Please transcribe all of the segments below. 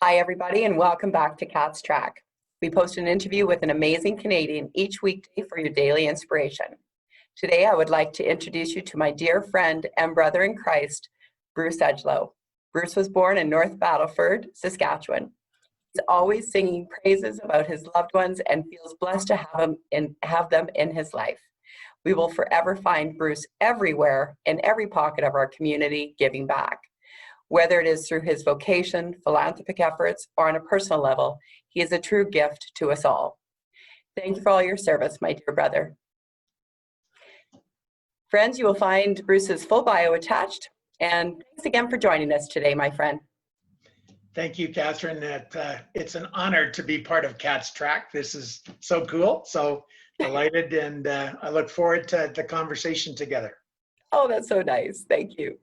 Hi, everybody, and welcome back to Cat's Track. We post an interview with an amazing Canadian each weekday for your daily inspiration. Today, I would like to introduce you to my dear friend and brother in Christ, Bruce Edgelow. Bruce was born in North Battleford, Saskatchewan. He's always singing praises about his loved ones and feels blessed to have them in his life. We will forever find Bruce everywhere in every pocket of our community giving back. Whether it is through his vocation, philanthropic efforts, or on a personal level, he is a true gift to us all. Thank you for all your service, my dear brother. Friends, you will find Bruce's full bio attached, and thanks again for joining us today, my friend. Thank you, Catherine. It's an honor to be part of Cat's Track. This is so cool, so delighted, and I look forward to the conversation together. Oh, that's so nice. Thank you.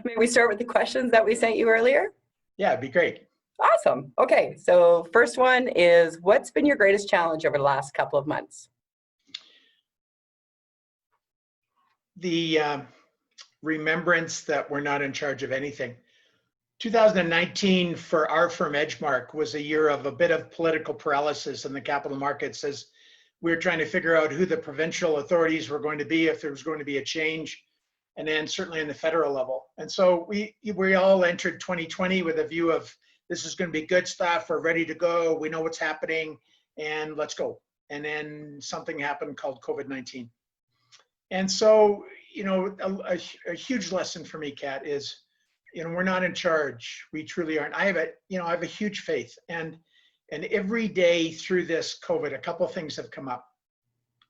May we start with the questions that we sent you earlier? Yeah, it'd be great. Awesome. Okay, so first one is, what's been your greatest challenge over the last couple of months? The remembrance that we're not in charge of anything. 2019 for our firm EdgeMark was a year of a bit of political paralysis in the capital markets as we were trying to figure out who the provincial authorities were going to be, if there was going to be a change, and then certainly in the federal level. And so we all entered 2020 with a view of this is going to be good stuff, we're ready to go, we know what's happening, and let's go. And then something happened called COVID-19. And so, a huge lesson for me, Kat, is, we're not in charge. We truly aren't. I have a huge faith, and every day through this COVID, a couple of things have come up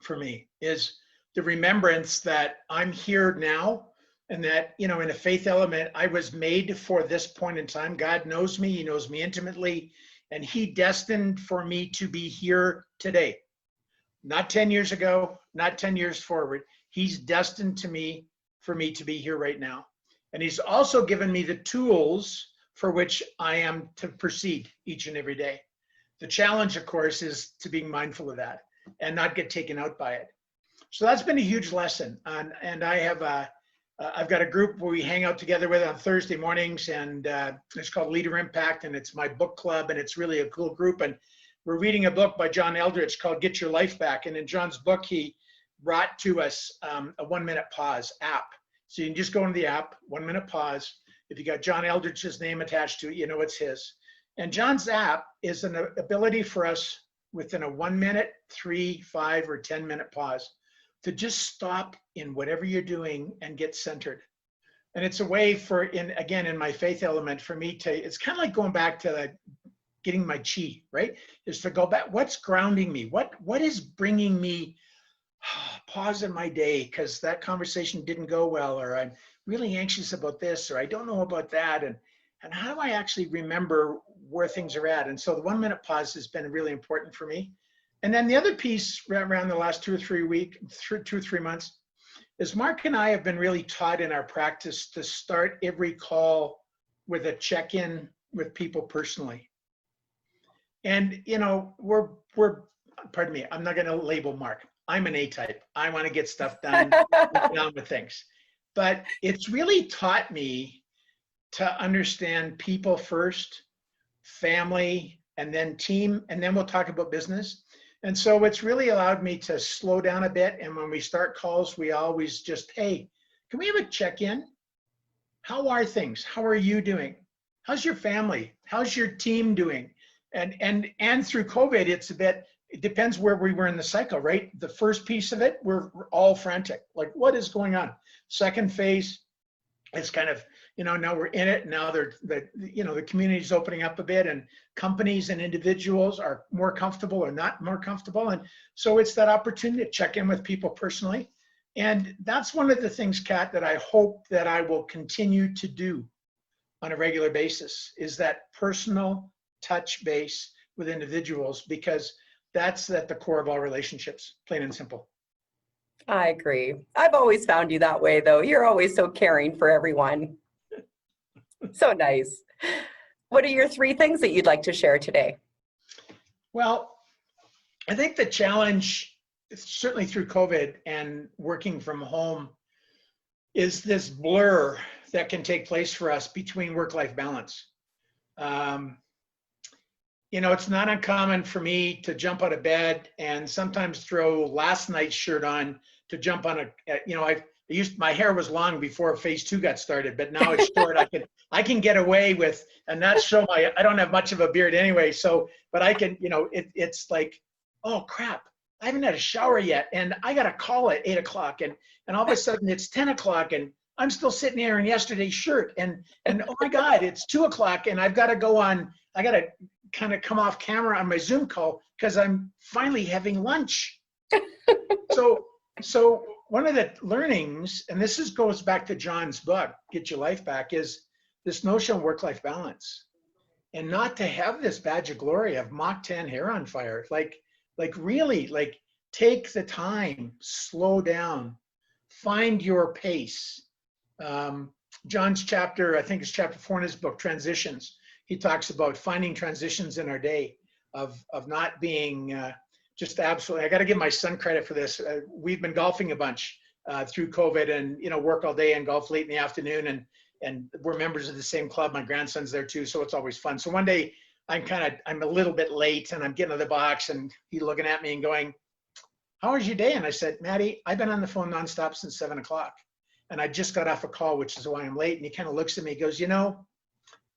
for me. Is the remembrance that I'm here now, and that, in a faith element, I was made for this point in time. God knows me, he knows me intimately, and he destined for me to be here today. Not 10 years ago, not 10 years forward. He's destined for me to be here right now. And he's also given me the tools for which I am to proceed each and every day. The challenge, of course, is to be mindful of that and not get taken out by it. So that's been a huge lesson. And I have I've got a group where we hang out together with on Thursday mornings, and it's called Leader Impact, and it's my book club, and it's really a cool group. And we're reading a book by John Eldredge called Get Your Life Back. And in John's book, he brought to us a 1-minute pause app. So you can just go into the app, 1-minute pause. If you got John Eldredge's name attached to it, it's his. And John's app is an ability for us within a 1 minute, 3, 5, or 10-minute pause to just stop in whatever you're doing and get centered. And it's a way for, in my faith element, for me to, it's kind of like going back to getting my chi, right? Is to go back, what's grounding me? What is bringing me pause in my day because that conversation didn't go well, or I'm really anxious about this, or I don't know about that, and how do I actually remember where things are at? And so the 1-minute pause has been really important for me. And then the other piece around the last 2 or 3 months is Mark and I have been really taught in our practice to start every call with a check-in with people personally. And we're pardon me, I'm not going to label Mark. I'm an A-type. I want to get stuff done, get on with things. But it's really taught me to understand people first, family, and then team, and then we'll talk about business. And so it's really allowed me to slow down a bit. And when we start calls, we always just, hey, can we have a check-in? How are things? How are you doing? How's your family? How's your team doing? And through COVID, it depends where we were in the cycle, right? The first piece of it, we're all frantic. Like, what is going on? Second phase, it's kind of, now we're in it. Now the community's opening up a bit, and companies and individuals are more comfortable or not more comfortable. And so it's that opportunity to check in with people personally. And that's one of the things, Kat, that I hope that I will continue to do on a regular basis, is that personal touch base with individuals, because that's at the core of all relationships, plain and simple. I agree. I've always found you that way, though. You're always so caring for everyone. So nice. What are your 3 things that you'd like to share today? Well, I think the challenge, certainly through COVID and working from home, is this blur that can take place for us between work-life balance. You know, it's not uncommon for me to jump out of bed and sometimes throw last night's shirt on to jump on you know, my hair was long before phase 2 got started, but now it's short. I can get away with, and not show I don't have much of a beard anyway. So, but I can, you know, it's like, oh crap, I haven't had a shower yet. And I got a call at 8 o'clock and all of a sudden it's 10 o'clock and I'm still sitting here in yesterday's shirt and oh my God, it's 2 o'clock and I've got to go on, I got to kind of come off camera on my Zoom call because I'm finally having lunch. So one of the learnings, and this goes back to John's book, Get Your Life Back, is this notion of work-life balance. And not to have this badge of glory of Mach 10 hair on fire. Like really, like take the time, slow down, find your pace. John's chapter, I think it's chapter 4 in his book, Transitions. He talks about finding transitions in our day of not being just absolutely, I got to give my son credit for this. We've been golfing a bunch through COVID and, you know, work all day and golf late in the afternoon and we're members of the same club. My grandson's there too, so it's always fun. So one day I'm a little bit late and I'm getting to the box and he's looking at me and going, how was your day? And I said, Maddie, I've been on the phone nonstop since 7 o'clock and I just got off a call, which is why I'm late. And he kind of looks at me, he goes, you know,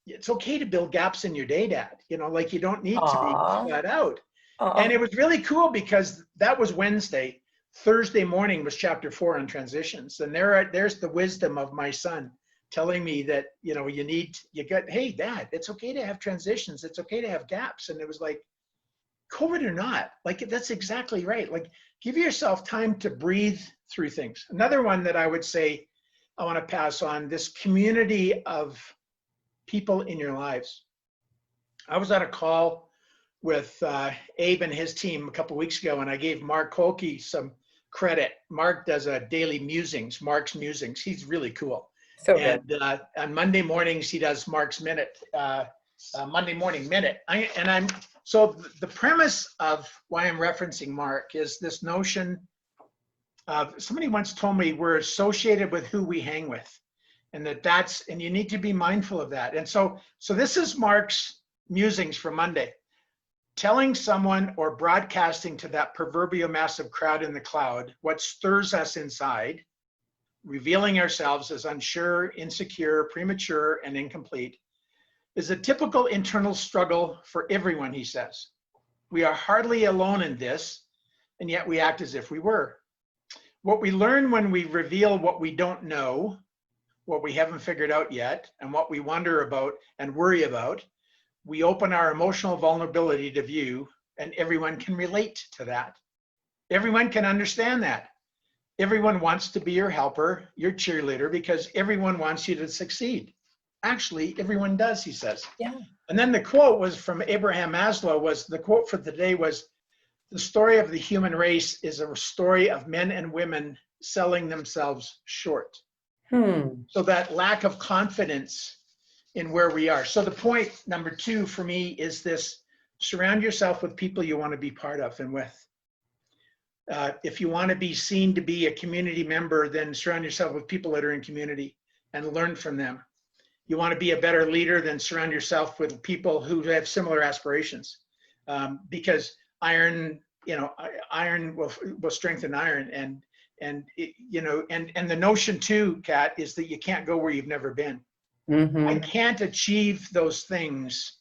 it's okay to build gaps in your day, Dad. You know, like you don't need to be flat out. And it was really cool because that was Wednesday. Thursday morning was chapter 4 on transitions. And there's the wisdom of my son telling me that, you know, hey, Dad, it's okay to have transitions. It's okay to have gaps. And it was like, COVID or not, like that's exactly right. Like give yourself time to breathe through things. Another one that I would say I want to pass on, this community of people in your lives. I was on a call with Abe and his team a couple of weeks ago, and I gave Mark Kolke some credit. Mark does a daily musings, Mark's musings. He's really cool. So and on Monday mornings, he does Mark's minute, Monday morning minute. So the premise of why I'm referencing Mark is this notion of, somebody once told me we're associated with who we hang with. And and you need to be mindful of that. And so this is Mark's musings for Monday. Telling someone or broadcasting to that proverbial massive crowd in the cloud what stirs us inside, revealing ourselves as unsure, insecure, premature, and incomplete, is a typical internal struggle for everyone, he says. We are hardly alone in this, and yet we act as if we were. What we learn when we reveal what we don't know, what we haven't figured out yet, and what we wonder about and worry about, we open our emotional vulnerability to view, and everyone can relate to that. Everyone can understand that. Everyone wants to be your helper, your cheerleader, because everyone wants you to succeed. Actually, everyone does, he says. Yeah. And then the quote was from Abraham Maslow, the quote for the day was, the story of the human race is a story of men and women selling themselves short. So that lack of confidence in where we are. So the point number 2 for me is this: surround yourself with people you want to be part of and with. If you want to be seen to be a community member, then surround yourself with people that are in community and learn from them. You want to be a better leader, then surround yourself with people who have similar aspirations. Because iron will strengthen iron. And the notion too, Kat, is that you can't go where you've never been. I can't achieve those things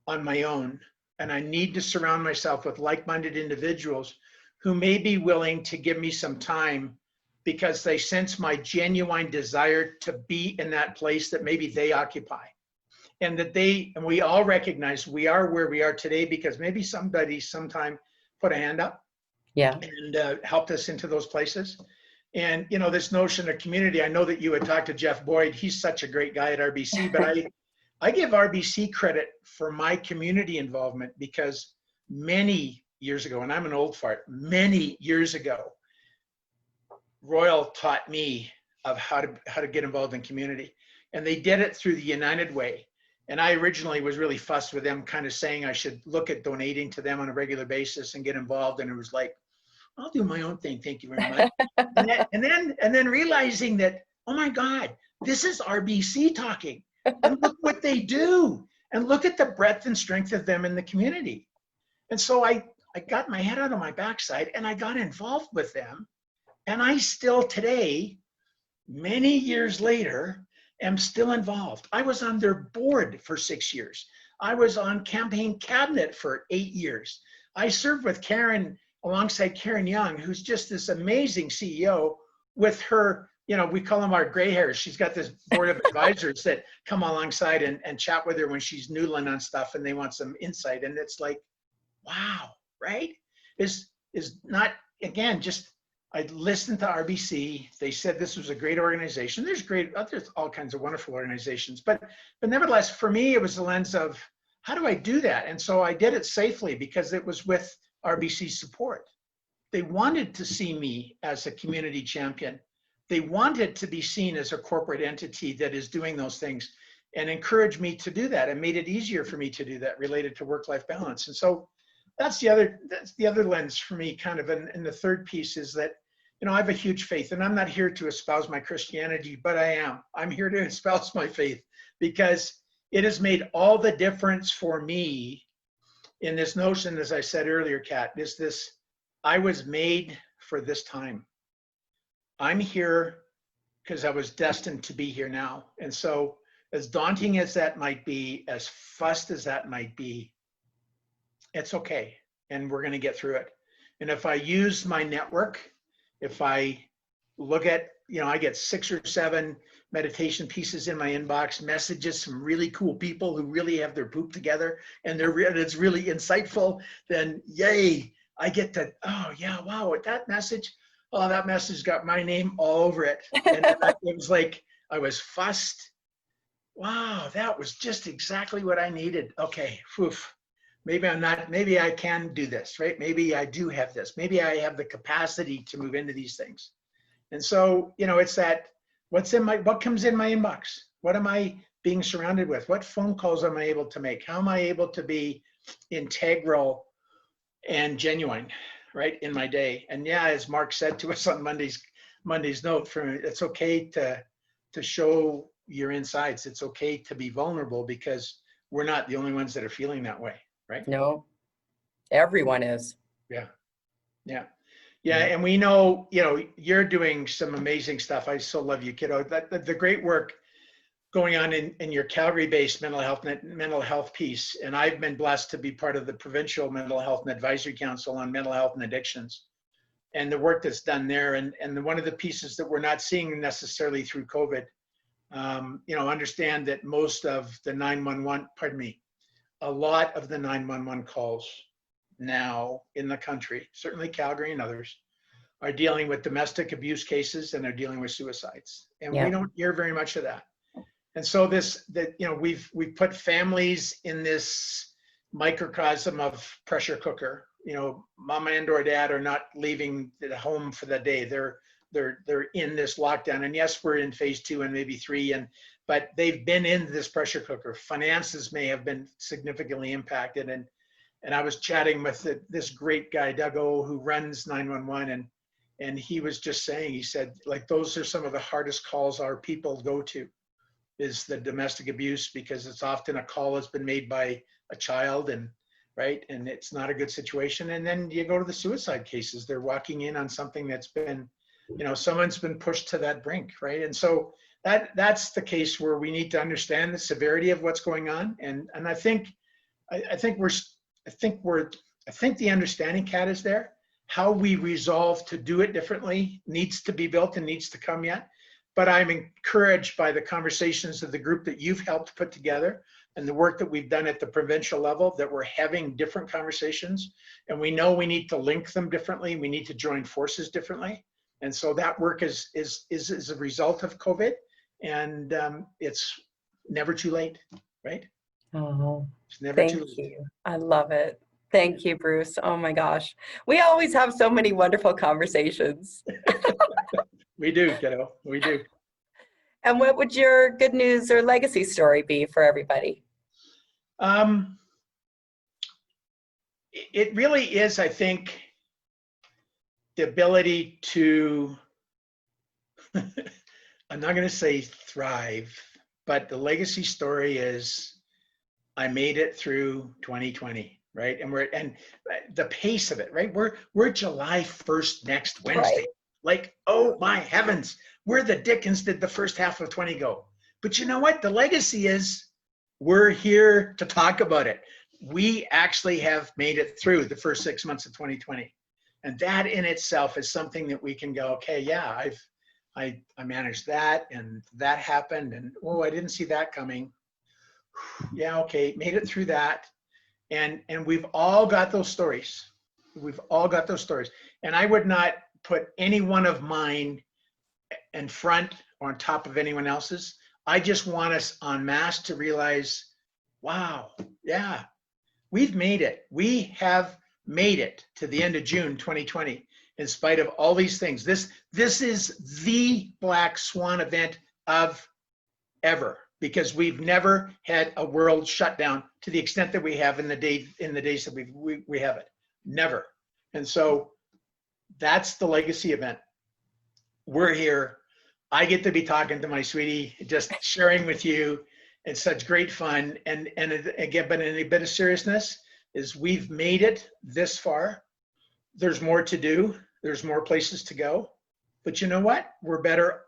on my own. And I need to surround myself with like-minded individuals who may be willing to give me some time because they sense my genuine desire to be in that place that maybe they occupy. And we all recognize we are where we are today because maybe somebody sometime put a hand up. Yeah. And helped us into those places. And, you know, this notion of community, I know that you had talked to Jeff Boyd. He's such a great guy at RBC, but I give RBC credit for my community involvement because many years ago, and I'm an old fart, many years ago, Royal taught me of how to get involved in community. And they did it through the United Way. And I originally was really fussed with them, kind of saying I should look at donating to them on a regular basis and get involved. And it was like, I'll do my own thing. Thank you very much. and then realizing that, oh my God, this is RBC talking. And look what they do. and look at the breadth and strength of them in the community. And so I got my head out of my backside and I got involved with them. And I still today, many years later, am still involved. I was on their board for 6 years. I was on campaign cabinet for 8 years. I served with Karen, alongside Karen Young, who's just this amazing CEO with her, we call them our gray hairs. She's got this board of advisors that come alongside and chat with her when she's noodling on stuff and they want some insight. And it's like, wow, right? Is not, again, just, I listened to RBC. They said this was a great organization. There's all kinds of wonderful organizations, but nevertheless, for me, it was the lens of how do I do that? And so I did it safely because it was with RBC's support. They wanted to see me as a community champion. They wanted to be seen as a corporate entity that is doing those things and encouraged me to do that and made it easier for me to do that related to work-life balance. And so that's the other lens for me, kind of. And the third piece is that, I have a huge faith, and I'm not here to espouse my Christianity, but I am. I'm here to espouse my faith because it has made all the difference for me in this notion, as I said earlier, Kat, is this, I was made for this time. I'm here because I was destined to be here now. And so as daunting as that might be, as fussed as that might be, it's okay. And we're going to get through it. And if I use my network, if I look at, I get 6 or 7 meditation pieces in my inbox, messages from really cool people who really have their poop together and it's really insightful, then yay, I get to, oh yeah, wow, that message got my name all over it. And it was like, I was fussed. Wow, that was just exactly what I needed. Okay, oof. Maybe I can do this, right? Maybe I do have this. Maybe I have the capacity to move into these things. And so, it's that, what comes in my inbox? What am I being surrounded with? What phone calls am I able to make? How am I able to be integral and genuine, right, in my day? And yeah, as Mark said to us on Monday's note, it's okay to show your insides. It's okay to be vulnerable because we're not the only ones that are feeling that way, right? No, everyone is. Yeah. And we know, you're doing some amazing stuff. I so love you, kiddo. The great work going on in your Calgary-based mental health piece. And I've been blessed to be part of the Provincial Mental Health and Advisory Council on Mental Health and Addictions. And the work that's done there. And one of the pieces that we're not seeing necessarily through COVID, understand that most of the 911, a lot of the 911 calls now in the country, certainly Calgary and others, are dealing with domestic abuse cases and they're dealing with suicides. And we don't hear very much of that. And so we've put families in this microcosm of pressure cooker. Mama and or dad are not leaving the home for the day. They're in this lockdown. And yes, we're in phase 2 and maybe 3, but they've been in this pressure cooker. Finances may have been significantly impacted. And I was chatting with this great guy, Doug O, who runs 911, and he was just saying, he said, like, those are some of the hardest calls our people go to, is the domestic abuse, because it's often a call that's been made by a child, and right, and it's not a good situation. And then you go to the suicide cases. They're walking in on something that's been, someone's been pushed to that brink, right? And so that's the case where we need to understand the severity of what's going on. And I think the understanding, Kat, is there. How we resolve to do it differently needs to be built and needs to come yet. But I'm encouraged by the conversations of the group that you've helped put together and the work that we've done at the provincial level, that we're having different conversations. And we know we need to link them differently. We need to join forces differently. And so that work is a result of COVID. And it's never too late, right? Oh, It's never thank too late. you. I love it. Thank you, Bruce. Oh my gosh. We always have so many wonderful conversations. We do, kiddo. We do. And what would your good news or legacy story be for everybody? It really is, I think, the ability to, I'm not going to say thrive, but the legacy story is I made it through 2020, right? And the pace of it, right? We're July 1st next Wednesday. Right. Like, oh my heavens, where the dickens did the first half of 20 go? But you know what? The legacy is we're here to talk about it. We actually have made it through the first 6 months of 2020. And that in itself is something that we can go, okay, yeah, I managed that and that happened. And oh, I didn't see that coming. Yeah, okay, made it through that. And we've all got those stories. We've all got those stories. And I would not put any one of mine in front or on top of anyone else's. I just want us en masse to realize, wow, yeah, we've made it. We have made it to the end of June 2020 in spite of all these things. This is the black swan event of ever, because we've never had a world shutdown to the extent that we have in the days that we have it. Never. And so that's the legacy event. We're here. I get to be talking to my sweetie, just sharing with you. It's such great fun. And again, but in a bit of seriousness, is we've made it this far. There's more to do. There's more places to go. But you know what? We're better.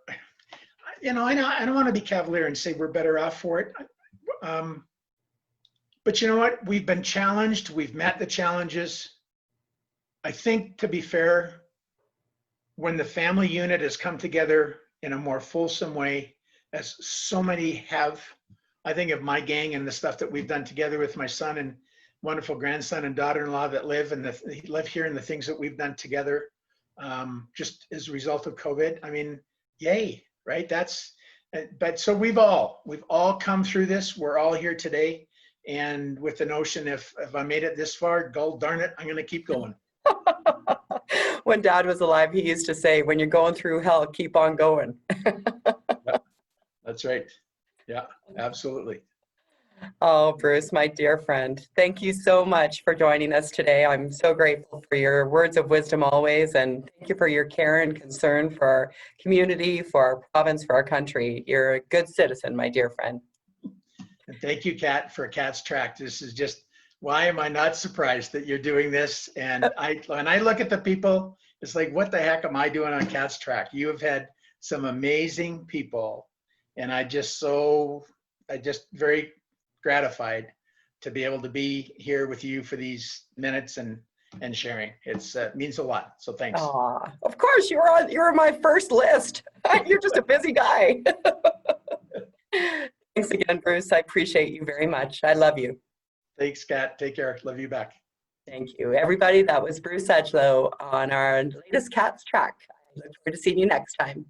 You know, I don't want to be cavalier and say we're better off for it. But you know what? We've been challenged. We've met the challenges. I think, to be fair, when the family unit has come together in a more fulsome way, as so many have, I think of my gang and the stuff that we've done together with my son and wonderful grandson and daughter-in-law that live here, and the things that we've done together, just as a result of COVID. I mean, yay, right? But so we've all come through this. We're all here today, and with the notion, if I made it this far, God darn it, I'm going to keep going. When Dad was alive, he used to say, when you're going through hell, keep on going. Yep, that's right. Yeah, absolutely. Oh, Bruce, my dear friend, thank you so much for joining us today. I'm so grateful for your words of wisdom always, and thank you for your care and concern for our community, for our province, for our country. You're a good citizen, my dear friend. And thank you, Kat, for Kat's Track. This is just, why am I not surprised that you're doing this? And when I look at the people, it's like, what the heck am I doing on Kat's Track? You have had some amazing people, and I just very gratified to be able to be here with you for these minutes and sharing. It means a lot. So thanks. Aw, of course, you're on my first list. You're just a busy guy. Thanks again, Bruce. I appreciate you very much. I love you. Thanks, Kat. Take care. Love you back. Thank you. Everybody, that was Bruce Edgelow on our latest Cat's Track. I look forward to seeing you next time.